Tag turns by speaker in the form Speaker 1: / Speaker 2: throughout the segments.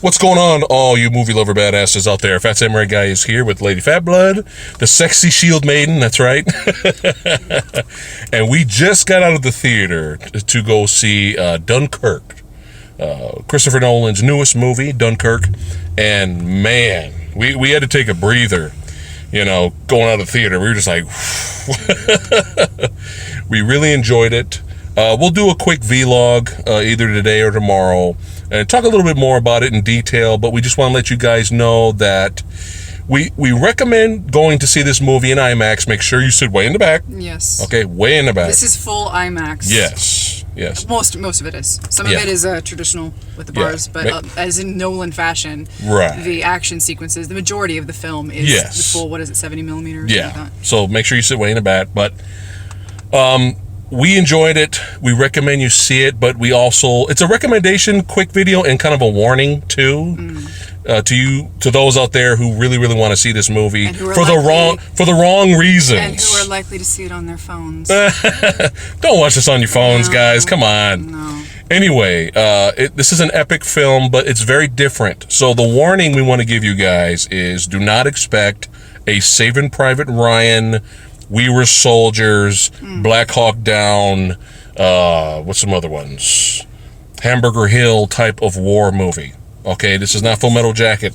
Speaker 1: What's going on, all you movie lover badasses out there? Phat Samurai Guy is here with Lady Fat Blood, the sexy shield maiden, that's right. And we just got out of the theater to go see Dunkirk, Christopher Nolan's newest movie, Dunkirk. And man, we had to take a breather, you know, going out of the theater. We were just like, we really enjoyed it. We'll do a quick vlog either today or tomorrow and talk a little bit more about it in detail, but we just want to let you guys know that we recommend going to see this movie in IMAX. Make sure you sit way in the back.
Speaker 2: Yes.
Speaker 1: Okay, way in the back.
Speaker 2: This is full IMAX.
Speaker 1: Yes.
Speaker 2: Most of it is. Some of it is traditional with the bars, but as in Nolan fashion,
Speaker 1: right.
Speaker 2: The action sequences, the majority of the film is the full, 70 millimeters?
Speaker 1: Yeah.
Speaker 2: Like that.
Speaker 1: So make sure you sit way in the back, but we enjoyed it. We recommend you see it, but we also, it's a recommendation, quick video, and kind of a warning too, to those out there who really want to see this movie for the wrong reasons,
Speaker 2: and who are likely to see it on their phones.
Speaker 1: Don't watch this on your phones, guys. Come on.
Speaker 2: No.
Speaker 1: Anyway, this is an epic film, but it's very different. So the warning we want to give you guys is: do not expect a Saving Private Ryan, We Were Soldiers, Black Hawk Down, what's some other ones? Hamburger Hill type of war movie. Okay, this is not Full Metal Jacket.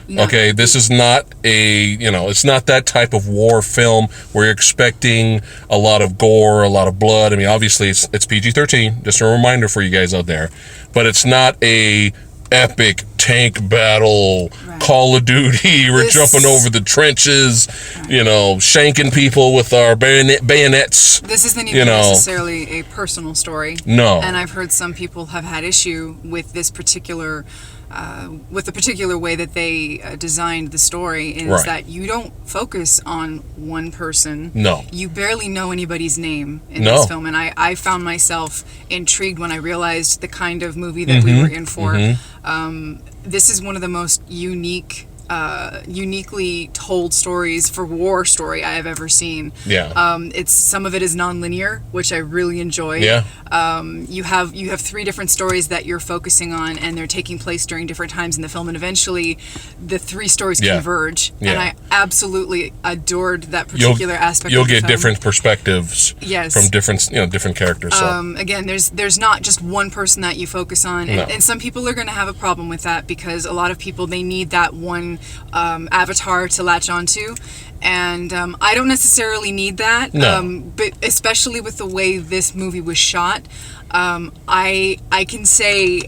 Speaker 1: No. Okay, this is not it's not that type of war film where you're expecting a lot of gore, a lot of blood. I mean, obviously it's PG-13, just a reminder for you guys out there. But it's not a epic tank battle, Call of Duty, we're jumping over the trenches, shanking people with our bayonets.
Speaker 2: This isn't even necessarily a personal story.
Speaker 1: No.
Speaker 2: And I've heard some people have had issue with this particular with the particular way that they designed the story, is that you don't focus on one person.
Speaker 1: No.
Speaker 2: You barely know anybody's name in this film, and I found myself intrigued when I realized the kind of movie that we were in for. This is one of the most uniquely told stories for war story I have ever seen. Some of it is non-linear, which I really enjoy. You have three different stories that you're focusing on, and they're taking place during different times in the film, and eventually the three stories converge. And I absolutely adored that particular aspect.
Speaker 1: You'll
Speaker 2: of the
Speaker 1: get
Speaker 2: film.
Speaker 1: different perspectives from different characters. So.
Speaker 2: Again, there's not just one person that you focus on, and some people are going to have a problem with that, because a lot of people, they need that one avatar to latch onto, and I don't necessarily need that. But especially with the way this movie was shot, I can say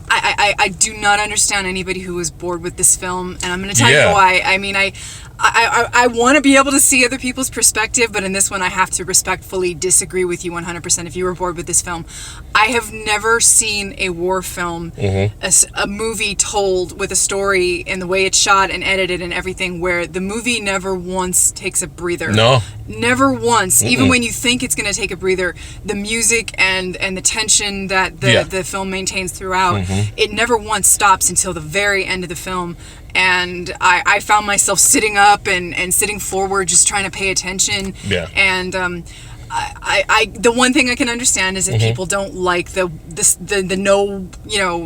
Speaker 2: I do not understand anybody who was bored with this film, and I'm going to tell you why. I mean, I want to be able to see other people's perspective, but in this one I have to respectfully disagree with you 100% if you were bored with this film. I have never seen a war film, a movie told with a story and the way it's shot and edited and everything, where the movie never once takes a breather. No. Never once. Even when you think it's going to take a breather, the music and the tension that the film maintains throughout, it never once stops until the very end of the film. And I found myself sitting up and sitting forward, just trying to pay attention. And the one thing I can understand is if people don't like the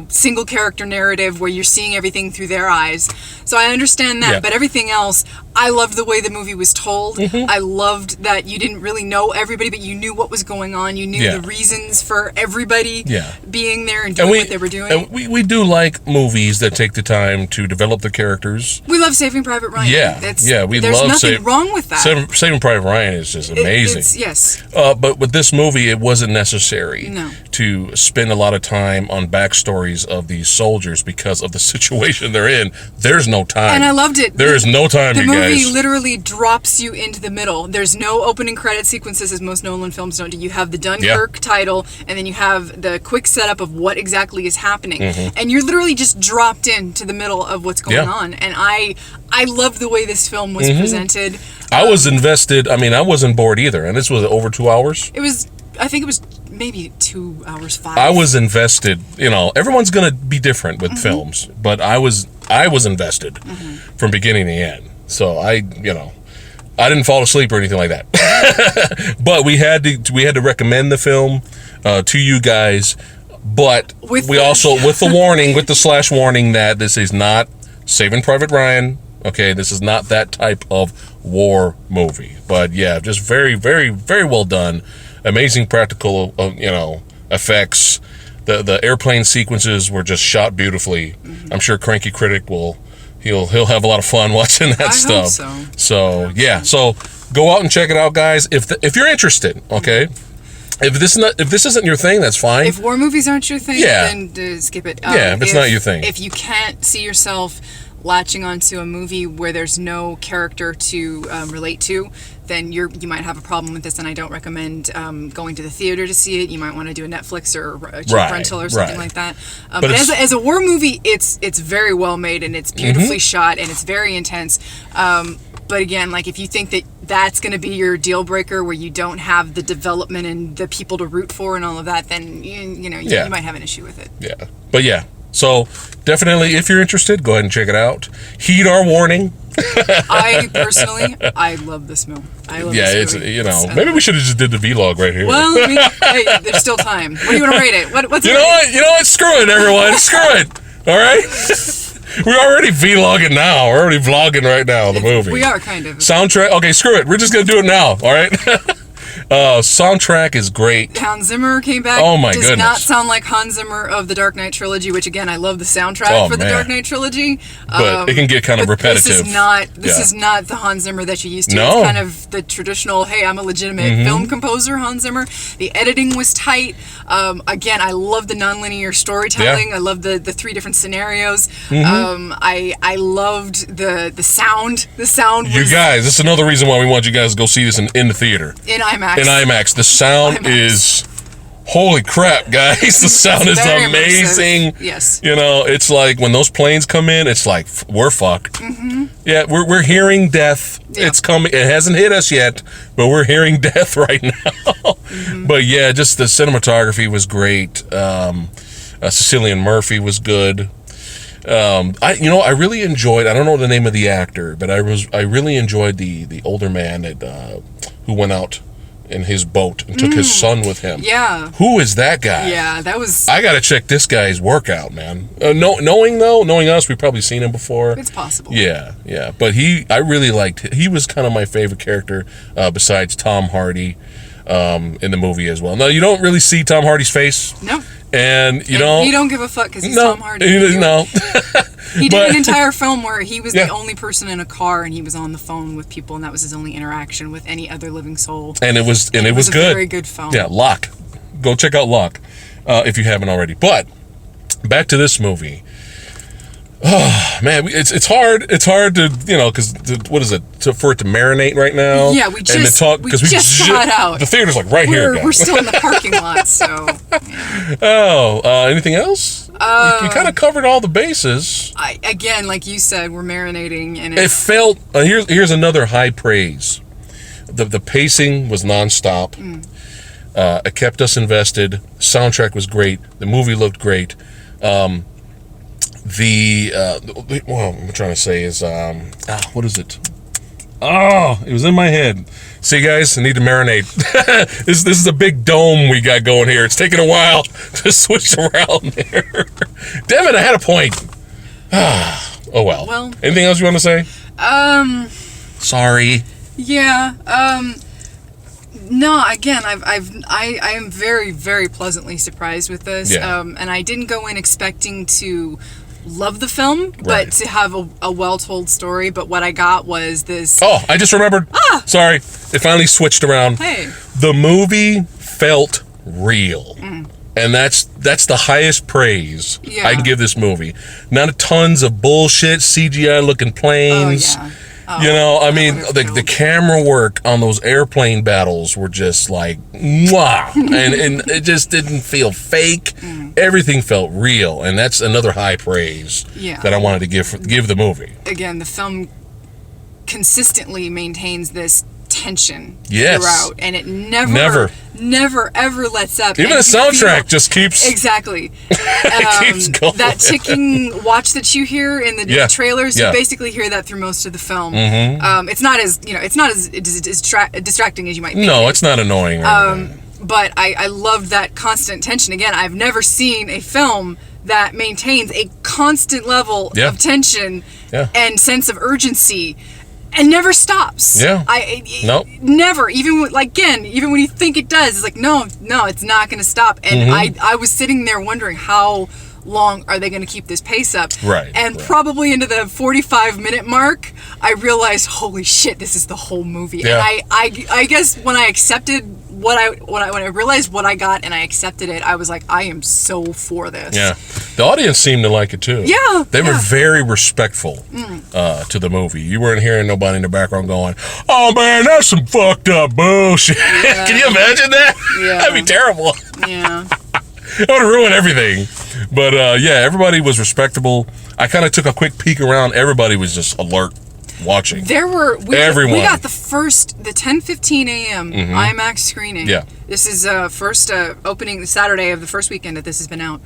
Speaker 2: single character narrative where you're seeing everything through their eyes. So I understand that, but everything else, I loved the way the movie was told. I loved that you didn't really know everybody, but you knew what was going on. You knew the reasons for everybody being there and doing what they were doing.
Speaker 1: And we do like movies that take the time to develop the characters.
Speaker 2: We love Saving Private Ryan.
Speaker 1: There's
Speaker 2: nothing wrong with that.
Speaker 1: Saving Private Ryan is just amazing.
Speaker 2: Yes.
Speaker 1: But with this movie, it wasn't necessary to spend a lot of time on backstories of these soldiers because of the situation they're in. There's no time.
Speaker 2: And I loved it.
Speaker 1: There is no time, you guys.
Speaker 2: The movie literally drops you into the middle. There's no opening credit sequences, as most Nolan films don't do. You have the Dunkirk title, and then you have the quick setup of what exactly is happening. And you're literally just dropped into the middle of what's going on. And I love the way this film was presented.
Speaker 1: I was invested. I mean, I wasn't bored either. And this was over 2 hours?
Speaker 2: I think it was maybe 2 hours, 5.
Speaker 1: I was invested. Everyone's going to be different with films, but I was invested from beginning to end. So I didn't fall asleep or anything like that. But we had to recommend the film to you guys. But with the warning, with the slash warning that this is not Saving Private Ryan. Okay, this is not that type of war movie. But yeah, just very, very, very well done. Amazing practical, effects. The airplane sequences were just shot beautifully. I'm sure Cranky Critic he'll have a lot of fun watching that stuff.
Speaker 2: Hope
Speaker 1: so yeah, so go out and check it out, guys. If you're interested, okay. If this isn't your thing, that's fine.
Speaker 2: If war movies aren't your thing, then skip it.
Speaker 1: If it's not your thing.
Speaker 2: If you can't see yourself latching onto a movie where there's no character to relate to, then you might have a problem with this, and I don't recommend going to the theater to see it. You might want to do a Netflix or a cheap rental or something like that. But as a war movie, it's very well made, and it's beautifully shot, and it's very intense. But again, like if you think that that's going to be your deal breaker, where you don't have the development and the people to root for and all of that, then you might have an issue with it.
Speaker 1: Yeah, but yeah. So definitely, if you're interested, go ahead and check it out. Heed our warning.
Speaker 2: I love this film.
Speaker 1: It's maybe we should have just did the vlog right here.
Speaker 2: Well, hey, there's still time. What do you want to rate it? What's
Speaker 1: you know what? Screw it, everyone. Screw it. All right. We're already vlogging now. We're already vlogging right now. The movie.
Speaker 2: We are kind of.
Speaker 1: Soundtrack. Okay, screw it. We're just gonna do it now. All right. Soundtrack is great.
Speaker 2: Hans Zimmer came back.
Speaker 1: Oh my goodness.
Speaker 2: Does not sound like Hans Zimmer of the Dark Knight trilogy, which again I love the soundtrack for the Dark Knight trilogy.
Speaker 1: But it can get kind of repetitive.
Speaker 2: This is not the Hans Zimmer that you used to.
Speaker 1: No.
Speaker 2: It's kind of the traditional, hey, I'm a legitimate film composer, Hans Zimmer. The editing was tight. Again, I love the nonlinear storytelling.
Speaker 1: Yeah.
Speaker 2: I love the three different scenarios. I loved the sound. The sound was...
Speaker 1: You guys, this is another reason why we want you guys to go see this in the theater.
Speaker 2: In IMAX.
Speaker 1: In IMAX. The sound is... Holy crap, guys. The sound is amazing.
Speaker 2: Immersive. Yes.
Speaker 1: It's like when those planes come in, it's like, we're fucked. Yeah, we're hearing death. Yep. It's coming. It hasn't hit us yet, but we're hearing death right now. But yeah, just the cinematography was great. Cecilian Murphy was good. I really enjoyed, I don't know the name of the actor, but I really enjoyed the older man who went out in his boat and took his son with him.
Speaker 2: Yeah.
Speaker 1: Who is that guy?
Speaker 2: Yeah, that was...
Speaker 1: I gotta check this guy's workout, man. Knowing us, we've probably seen him before.
Speaker 2: It's possible.
Speaker 1: Yeah. But I really liked, he was kind of my favorite character besides Tom Hardy in the movie as well. Now, you don't really see Tom Hardy's face.
Speaker 2: No.
Speaker 1: And you
Speaker 2: don't give a fuck because he's Tom Hardy.
Speaker 1: No.
Speaker 2: He did an entire film where he was the only person in a car, and he was on the phone with people, and that was his only interaction with any other living soul. And it was good. A
Speaker 1: very
Speaker 2: good film.
Speaker 1: Yeah, Locke. Go check out Locke if you haven't already. But back to this movie. Oh man, it's hard. It's hard to because what is it for it to marinate right now?
Speaker 2: Yeah, we just saw it out.
Speaker 1: The theater's like right here.
Speaker 2: We're still in the parking lot, so. Yeah.
Speaker 1: Oh, anything else? We kind of covered all the bases.
Speaker 2: Again, like you said, we're marinating, and
Speaker 1: it felt. Here's another high praise. The pacing was nonstop. It kept us invested. Soundtrack was great. The movie looked great. What I'm trying to say is, what is it? Oh, it was in my head. See, guys, I need to marinate. This is a big dome we got going here. It's taking a while to switch around there. Damn it, I had a point. Oh well. Anything else you want to say? Sorry.
Speaker 2: Yeah. No, again, I am very, very pleasantly surprised with this.
Speaker 1: Yeah.
Speaker 2: And I didn't go in expecting to love the film, but to have a well-told story. But what I got was this...
Speaker 1: Oh, I just remembered. Sorry. It finally switched around.
Speaker 2: Hey.
Speaker 1: The movie felt real. And that's the highest praise I can give this movie. Not tons of bullshit, CGI-looking planes.
Speaker 2: Oh, yeah.
Speaker 1: The camera work on those airplane battles were just like, mwah, and it just didn't feel fake. Everything felt real, and that's another high praise that I wanted to give the movie.
Speaker 2: Again, the film consistently maintains this tension
Speaker 1: throughout,
Speaker 2: and it never ever lets up.
Speaker 1: Even the soundtrack just keeps
Speaker 2: exactly
Speaker 1: keeps going.
Speaker 2: That ticking watch that you hear in the trailers. You basically hear that through most of the film. It's not as distracting as you might think.
Speaker 1: No, it's not annoying.
Speaker 2: But I loved that constant tension. Again, I've never seen a film that maintains a constant level of tension and sense of urgency and never stops. Never. Even when you think it does, it's like, no, it's not going to stop. And I was sitting there wondering, how long are they going to keep this pace up? And probably into the 45-minute mark, I realized, holy shit, this is the whole movie. And I guess when I accepted when I realized what I got and I accepted it, I was like, I am so for this.
Speaker 1: Yeah, the audience seemed to like it too.
Speaker 2: Yeah,
Speaker 1: they were very respectful to the movie. You weren't hearing nobody in the background going, "Oh man, that's some fucked up bullshit." Yeah. Can you imagine that?
Speaker 2: Yeah,
Speaker 1: that'd be terrible.
Speaker 2: Yeah,
Speaker 1: it would ruin everything. But everybody was respectable. I kind of took a quick peek around. Everybody was just alert, watching.
Speaker 2: We got the 10:15 a.m. IMAX screening.
Speaker 1: Yeah.
Speaker 2: This is first opening Saturday of the first weekend that this has been out.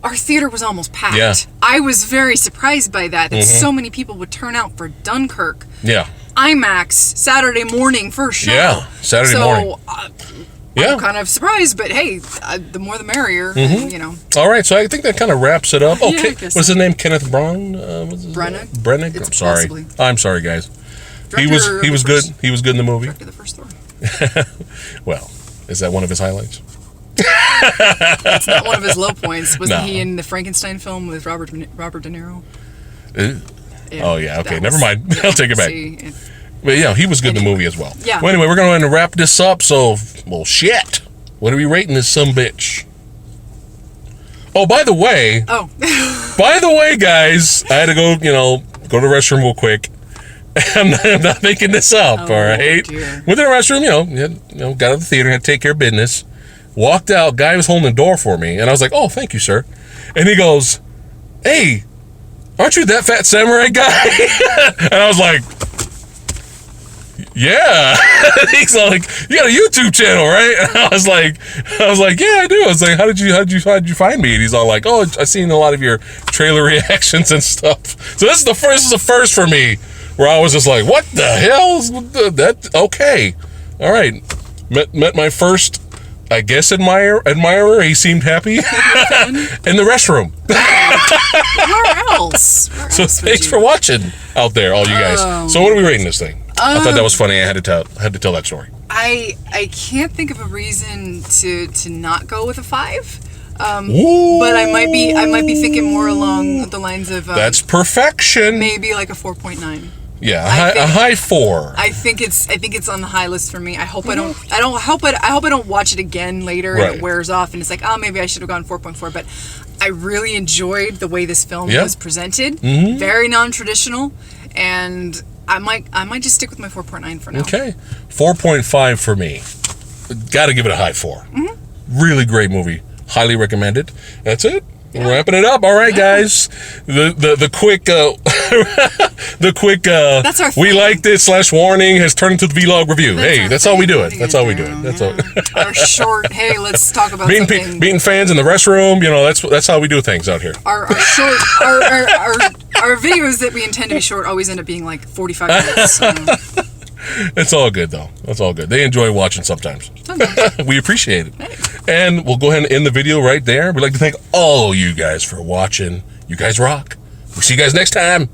Speaker 2: Our theater was almost packed.
Speaker 1: Yeah.
Speaker 2: I was very surprised by that so many people would turn out for Dunkirk.
Speaker 1: Yeah.
Speaker 2: IMAX Saturday morning first show.
Speaker 1: Yeah, Saturday morning.
Speaker 2: I'm kind of surprised, but hey, the more the merrier, you know.
Speaker 1: All right, so I think that kind of wraps it up. Okay, what's his name? Kenneth Branagh? Branagh? I'm sorry.
Speaker 2: Possibly.
Speaker 1: I'm sorry, guys. He was good. He was good in the movie.
Speaker 2: Directed the first Thor.
Speaker 1: Well, is that one of his highlights?
Speaker 2: That's not one of his low points. Wasn't he in the Frankenstein film with Robert De Niro?
Speaker 1: Oh yeah. Okay, never mind. I'll take it back. But yeah, he was good in the movie as well.
Speaker 2: Yeah.
Speaker 1: Well, anyway, we're going to wrap this up. So, well, shit. What are we rating this sumbitch? Oh, by the way, guys, I had to go to the restroom real quick. I'm not making this up, all right?
Speaker 2: Dear.
Speaker 1: Went to the restroom, got out of the theater, had to take care of business. Walked out, guy was holding the door for me, and I was like, "Oh, thank you, sir." And he goes, "Hey, aren't you that fat samurai guy?" And I was like, "Yeah." He's like, "You got a YouTube channel, right?" And I was like, "Yeah, I do." I was like, "How did you find me?" And he's all like, "Oh, I've seen a lot of your trailer reactions and stuff." So this is the first for me, where I was just like, "What the hell is that?" Okay, all right. Met my first, I guess, admirer. He seemed happy in the restroom.
Speaker 2: Where else?
Speaker 1: So thanks for watching out there, all you guys. So what are we rating this thing? I thought that was funny. I had to tell that story.
Speaker 2: I can't think of a reason to not go with a 5.
Speaker 1: But
Speaker 2: I might be thinking more along the lines of
Speaker 1: that's perfection.
Speaker 2: Maybe like a 4.9.
Speaker 1: Yeah, a high 4.
Speaker 2: I think it's on the high list for me. I hope I don't watch it again later and it wears off and it's like, oh, maybe I should have gone 4.4. But I really enjoyed the way this film was presented. Very non-traditional, and I might just stick with my 4.9 for now.
Speaker 1: Okay, 4.5 for me. Got to give it a high 4. Really great movie. Highly recommended. That's it. We're wrapping it up. All right, guys. The quick
Speaker 2: that's our
Speaker 1: we liked it / warning has turned into the vlog review. That's how we do it. That's how we do it. That's all.
Speaker 2: Our short. Hey, let's talk about something.
Speaker 1: Meeting fans in the restroom. That's how we do things out here.
Speaker 2: Our short. Our videos that we intend to be short always end up being like 45 minutes.
Speaker 1: It's all good, though. That's all good. They enjoy watching sometimes. We appreciate it.
Speaker 2: Hey.
Speaker 1: And we'll go ahead and end the video right there. We'd like to thank all you guys for watching. You guys rock. We'll see you guys next time.